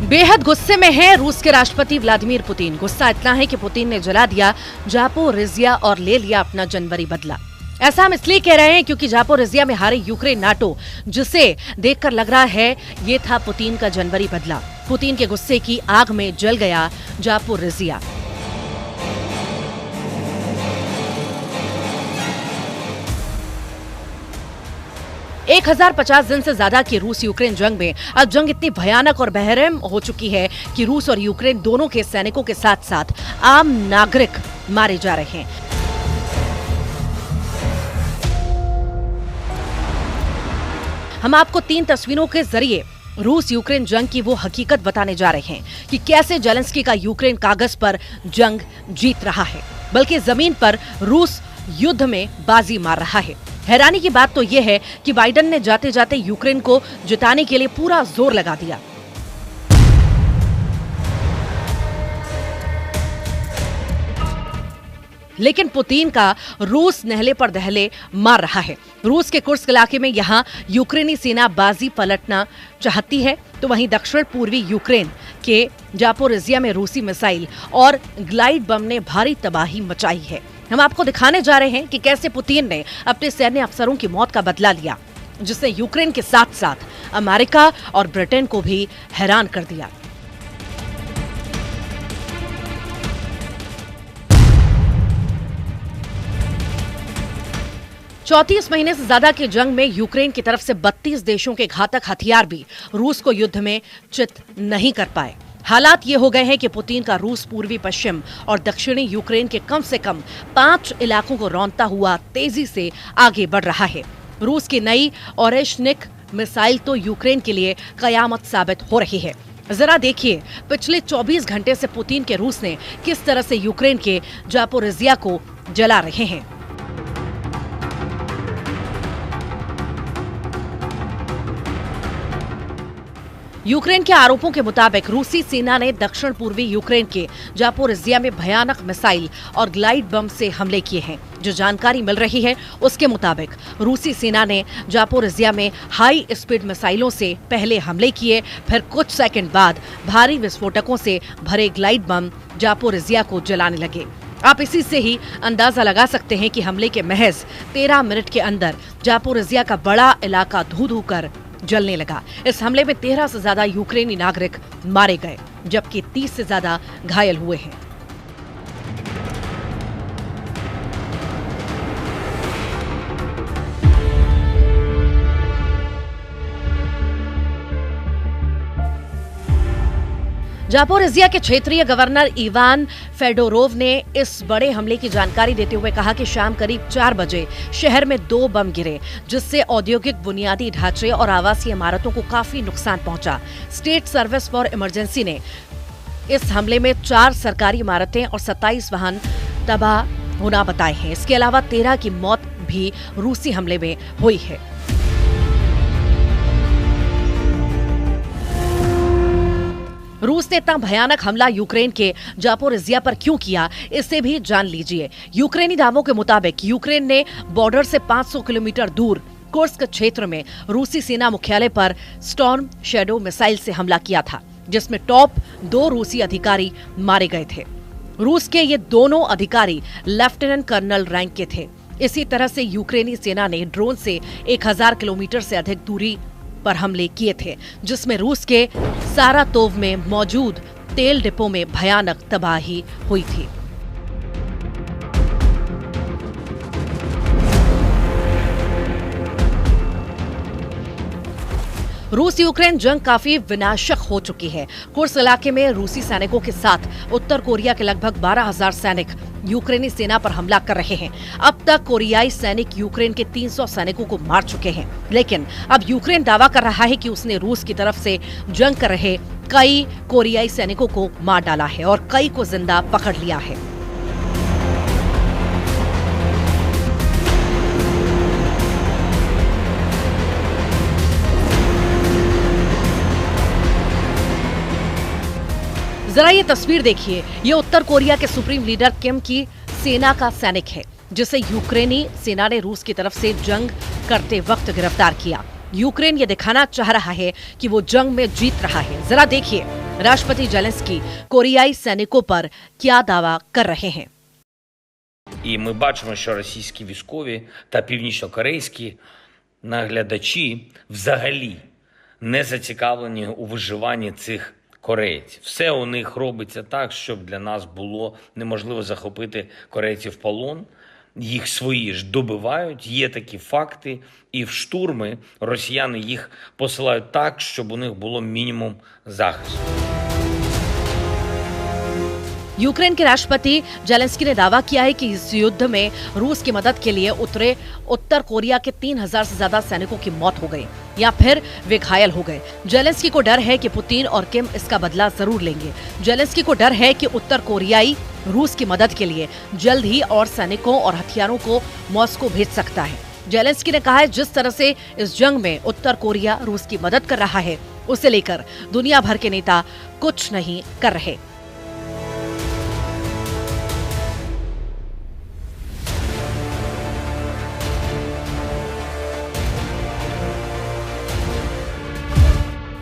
बेहद गुस्से में हैं रूस के राष्ट्रपति व्लादिमीर पुतिन। गुस्सा इतना है कि पुतिन ने जला दिया जापोरिजिया और ले लिया अपना जनवरी बदला। ऐसा हम इसलिए कह रहे हैं क्योंकि जापोरिजिया में हारे यूक्रेन नाटो, जिसे देखकर लग रहा है ये था पुतिन का जनवरी बदला। पुतिन के गुस्से की आग में जल गया जापोरिजिया। एक 1050 दिन से ज्यादा की रूस यूक्रेन जंग में अब जंग इतनी भयानक और बेरहम हो चुकी है कि रूस और यूक्रेन दोनों के सैनिकों के साथ साथ आम नागरिक मारे जा रहे हैं। हम आपको 3 तस्वीरों के जरिए रूस यूक्रेन जंग की वो हकीकत बताने जा रहे हैं कि कैसे जेलेंस्की का यूक्रेन कागज पर जंग जीत रहा है, बल्कि जमीन पर रूस युद्ध में बाजी मार रहा है। हैरानी की बात तो यह है कि बाइडेन ने जाते जाते यूक्रेन को जिताने के लिए पूरा जोर लगा दिया। लेकिन पुतिन का रूस नहले पर दहले मार रहा है। रूस के कुर्स्क इलाके में यहां यूक्रेनी सेना बाजी पलटना चाहती है, तो वहीं दक्षिण पूर्वी यूक्रेन के जापोरिजिया में रूसी मिसाइल और ग्लाइड बम ने भारी तबाही मचाई है। हम आपको दिखाने जा रहे हैं कि कैसे पुतिन ने अपने सैन्य अफसरों की मौत का बदला लिया, जिसने यूक्रेन के साथ साथ अमेरिका और ब्रिटेन को भी हैरान कर दिया। चौंतीस महीने से ज्यादा की जंग में यूक्रेन की तरफ से 32 देशों के घातक हथियार भी रूस को युद्ध में चित नहीं कर पाए। हालात ये हो गए हैं कि पुतिन का रूस पूर्वी पश्चिम और दक्षिणी यूक्रेन के कम से कम 5 इलाकों को रौंदता हुआ तेजी से आगे बढ़ रहा है। रूस की नई ओरेशनिक मिसाइल तो यूक्रेन के लिए कयामत साबित हो रही है। जरा देखिए पिछले 24 घंटे से पुतिन के रूस ने किस तरह से यूक्रेन के जापोरिजिया को जला रहे हैं। यूक्रेन के आरोपों के मुताबिक रूसी सेना ने दक्षिण पूर्वी यूक्रेन के जापोरिजिया में भयानक मिसाइल और ग्लाइड बम से हमले किए हैं। जो जानकारी मिल रही है उसके मुताबिक रूसी सेना ने जापोरिजिया में हाई स्पीड मिसाइलों से पहले हमले किए, फिर कुछ सेकंड बाद भारी विस्फोटकों से भरे ग्लाइड बम जापोरिजिया को जलाने लगे। आप इसी से ही अंदाजा लगा सकते हैं कि हमले के महज 13 मिनट के अंदर जापोरिजिया का बड़ा इलाका धू-धू कर जलने लगा। इस हमले में 13 से ज्यादा यूक्रेनी नागरिक मारे गए, जबकि 30 से ज्यादा घायल हुए हैं। जापोरिजिया के क्षेत्रीय गवर्नर इवान फेडोरोव ने इस बड़े हमले की जानकारी देते हुए कहा कि शाम करीब 4 बजे शहर में 2 बम गिरे, जिससे औद्योगिक बुनियादी ढांचे और आवासीय इमारतों को काफी नुकसान पहुंचा। स्टेट सर्विस फॉर इमरजेंसी ने इस हमले में 4 सरकारी इमारतें और 27 वाहन तबाह होना बताए हैं। इसके अलावा 13 की मौत भी रूसी हमले में हुई है। रूस ने इतना भयानक हमला यूक्रेन के जापोरिजिया पर क्यों किया, इसे भी जान लीजिए। यूक्रेनी दावों के मुताबिक यूक्रेन ने बॉर्डर से 500 किलोमीटर दूर कुर्स्क क्षेत्र में रूसी सेना मुख्यालय पर स्टॉर्म शैडो मिसाइल से हमला किया था, जिसमें टॉप 2 रूसी अधिकारी मारे गए थे। रूस के ये दोनों अधिकारी लेफ्टिनेंट कर्नल रैंक के थे। इसी तरह से यूक्रेनी सेना ने ड्रोन से 1000 किलोमीटर से अधिक दूरी पर हमले किए थे, जिसमें रूस के सारातोव में मौजूद तेल डिपो में भयानक तबाही हुई थी। रूस यूक्रेन जंग काफी विनाशक हो चुकी है। कुर्स्क इलाके में रूसी सैनिकों के साथ उत्तर कोरिया के लगभग 12,000 सैनिक यूक्रेनी सेना पर हमला कर रहे हैं। अब तक कोरियाई सैनिक यूक्रेन के 300 सैनिकों को मार चुके हैं, लेकिन अब यूक्रेन दावा कर रहा है कि उसने रूस की तरफ से जंग कर रहे कई कोरियाई सैनिकों को मार डाला है और कई को जिंदा पकड़ लिया है। जरा ये तस्वीर देखिए। ये उत्तर कोरिया के सुप्रीम लीडर किम की सेना का सैनिक है, जिसे यूक्रेनी सेना ने रूस की तरफ से जंग करते वक्त गिरफ्तार किया। यूक्रेन ये दिखाना चाह रहा है कि वो जंग में जीत रहा है। जरा देखिए राष्ट्रपति जेलेंस्की कोरियाई सैनिकों पर क्या दावा कर रहे हैं। І ми бачимо, що російські військові та північнокорейські наглядачі взагалі не зацікавлені у виживанні цих корейців. Все у них робиться так, щоб для нас було неможливо захопити корейців в полон. Їх свої ж добивають, є такі факти, і в штурми росіяни їх посилають так, щоб у них було мінімум захисту. यूक्रेन के राष्ट्रपति जेलेंस्की ने दावा किया है कि इस युद्ध में रूस की मदद के लिए उतरे उत्तर कोरिया के 3000 से ज्यादा सैनिकों की मौत हो गई या फिर वे घायल हो गए। जेलेंस्की को डर है कि पुतिन और किम इसका बदला जरूर लेंगे। जेलेंस्की को डर है कि उत्तर कोरियाई रूस की मदद के लिए जल्द ही और सैनिकों और हथियारों को मॉस्को भेज सकता है। जेलेंस्की ने कहा है जिस तरह से इस जंग में उत्तर कोरिया रूस की मदद कर रहा है उसे लेकर दुनिया भर के नेता कुछ नहीं कर रहे।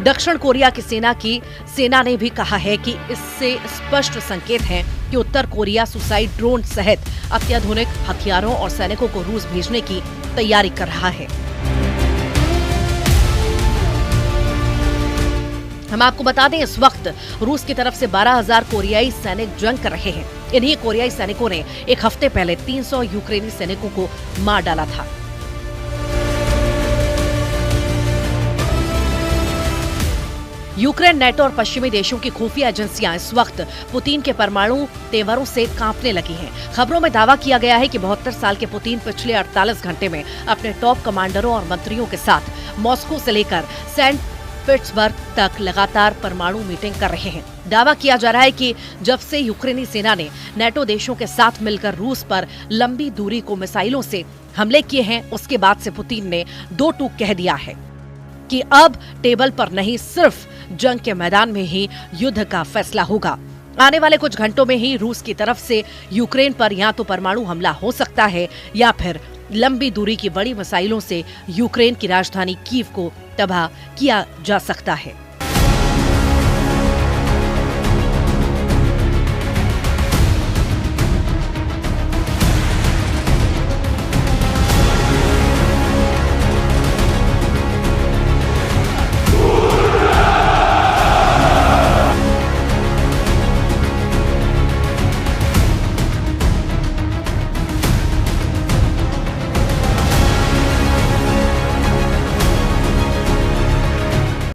दक्षिण कोरिया की सेना ने भी कहा है कि इससे स्पष्ट संकेत है कि उत्तर कोरिया सुसाइड ड्रोन सहित अत्याधुनिक हथियारों और सैनिकों को रूस भेजने की तैयारी कर रहा है। हम आपको बता दें इस वक्त रूस की तरफ से 12,000 कोरियाई सैनिक जंग कर रहे हैं। इन्हीं कोरियाई सैनिकों ने एक हफ्ते पहले 300 यूक्रेनी सैनिकों को मार डाला था। यूक्रेन, नेटो और पश्चिमी देशों की खुफिया एजेंसियां इस वक्त पुतिन के परमाणु तेवरों से कांपने लगी हैं। खबरों में दावा किया गया है कि 72 साल के पुतिन पिछले 48 घंटे में अपने टॉप कमांडरों और मंत्रियों के साथ मॉस्को से लेकर सेंट पीटर्सबर्ग तक लगातार परमाणु मीटिंग कर रहे हैं। दावा किया जा रहा है कि जब से यूक्रेनी सेना ने नेटो देशों के साथ मिलकर रूस पर लंबी दूरी को मिसाइलों से हमले किए हैं, उसके बाद से पुतिन ने दो टूक कह दिया है कि अब टेबल पर नहीं सिर्फ जंग के मैदान में ही युद्ध का फैसला होगा। आने वाले कुछ घंटों में ही रूस की तरफ से यूक्रेन पर या तो परमाणु हमला हो सकता है या फिर लंबी दूरी की बड़ी मिसाइलों से यूक्रेन की राजधानी कीव को तबाह किया जा सकता है।